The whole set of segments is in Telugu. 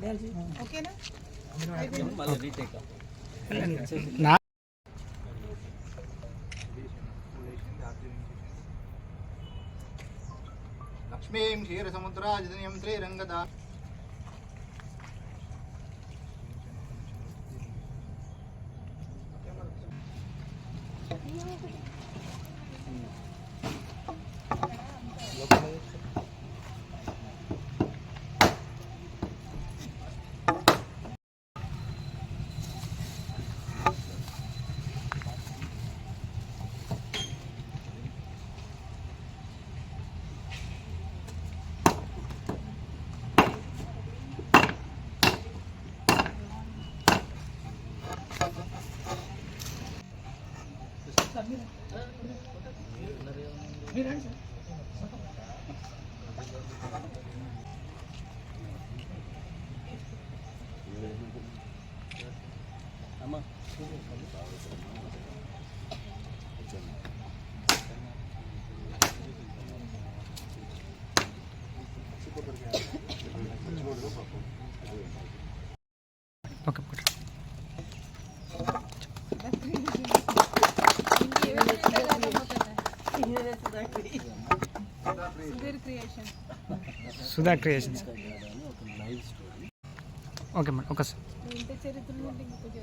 ఓకేనా? లక్ష్మీం క్షీరసముద్రాజితం శ్రీరంగదా Sudha creations. Okay madam. Okay sir. ఇంత చరిత్ర నుండి కొంచెం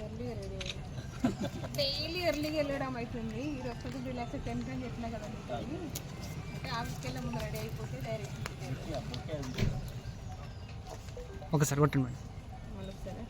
డైలీ ఎర్లీగా వెళ్ళడం అవుతుంది. ఈరోజు కొంచెం రిలాక్స్ 10 అని చెప్పినా కదండి. అంటే ఆఫీస్కి వెళ్ళే ముందు రెడీ అయిపోతే డైరెక్ట్. Okay sir. కొట్టండి మేడం. మళ్ళీ సరే.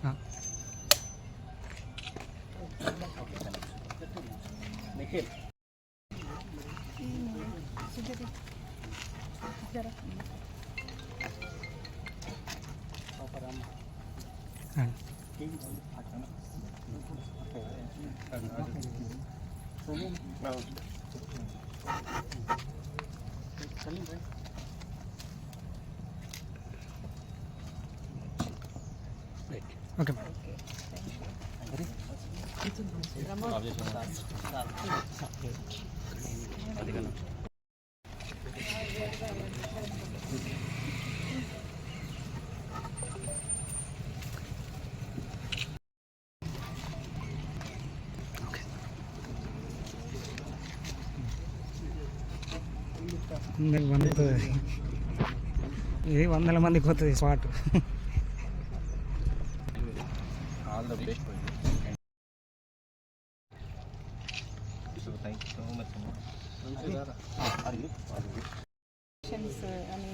ఓకే ఇది 100 మందికి పోతుంది spot. All the best for you. So thank you so much. అని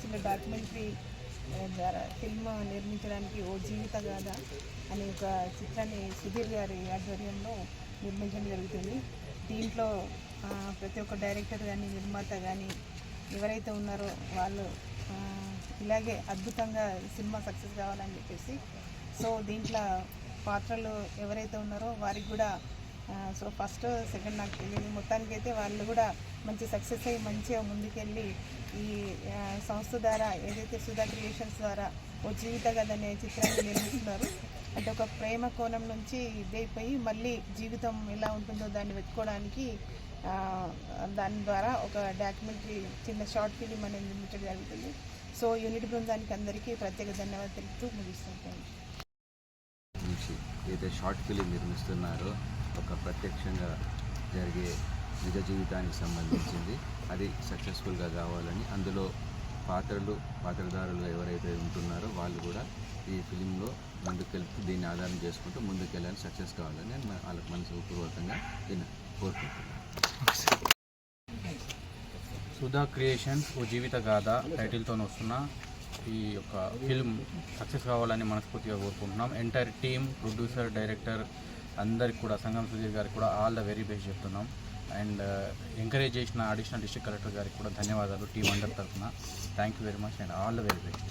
చిన్న డాక్యుమెంటరీ ద్వారా ఫిల్మ్ నిర్మించడానికి ఓ జీవిత గాథ అనే ఒక చిత్రాన్ని సుధీర్ గారి ఆధ్వర్యంలో నిర్మించడం జరుగుతుంది. దీంట్లో ప్రతి ఒక్క డైరెక్టర్ కానీ నిర్మాత కానీ ఎవరైతే ఉన్నారో వాళ్ళు ఇలాగే అద్భుతంగా సినిమా సక్సెస్ కావాలని చెప్పేసి సో దీంట్లో పాత్రలు ఎవరైతే ఉన్నారో వారికి కూడా సో ఫస్ట్ సెకండ్ నాకు తెలియదు, మొత్తానికైతే వాళ్ళు కూడా మంచి సక్సెస్ అయ్యి మంచిగా ముందుకెళ్ళి ఈ సంస్థ ద్వారా ఏదైతే సుధా క్రియేషన్స్ ద్వారా ఓ జీవిత కథ అనే చిత్రాన్ని నిర్మిస్తున్నారు. అంటే ఒక ప్రేమ కోణం నుంచి ఇదైపోయి మళ్ళీ జీవితం ఎలా ఉంటుందో దాన్ని వెతుక్కోవడానికి దాని ద్వారా ఒక డాక్యుమెంటరీ చిన్న షార్ట్ ఫిలిం అనేది నిర్మించడం జరుగుతుంది. సో యూనిట్ బృందానికి అందరికీ ప్రత్యేక ధన్యవాదాలు తెలుపుతూ ముగిస్తుంటాను. ఏదైతే షార్ట్ ఫిలిం నిర్మిస్తున్నారో ఒక ప్రత్యక్షంగా జరిగే నిజ జీవితానికి సంబంధించింది, అది సక్సెస్ఫుల్గా కావాలని అందులో పాత్రదారులు ఎవరైతే ఉంటున్నారో వాళ్ళు కూడా ఈ ఫిలింలో ముందుకెళ్తూ దీన్ని ఆధారం చేసుకుంటూ ముందుకెళ్ళాలని సక్సెస్ కావాలని నేను వాళ్ళకి మనస్ఫూర్వకంగా కోరుకుంటున్నాను. సుధా క్రియేషన్స్ ఓ జీవిత గాథ టైటిల్తో వస్తున్న ఈ యొక్క ఫిల్మ్ సక్సెస్ కావాలని మనస్ఫూర్తిగా కోరుకుంటున్నాం. ఎంటైర్ టీమ్, ప్రొడ్యూసర్, డైరెక్టర్ అందరికి కూడా, సంగం సుధీర్ గారికి కూడా ఆల్ ద వెరీ బెస్ట్ చెప్తున్నాం. అండ్ ఎంకరేజ్ చేసిన అడిషనల్ డిస్ట్రిక్ట్ కలెక్టర్ గారికి కూడా ధన్యవాదాలు టీం అందరి తరఫున. Thank you very much and all the very best.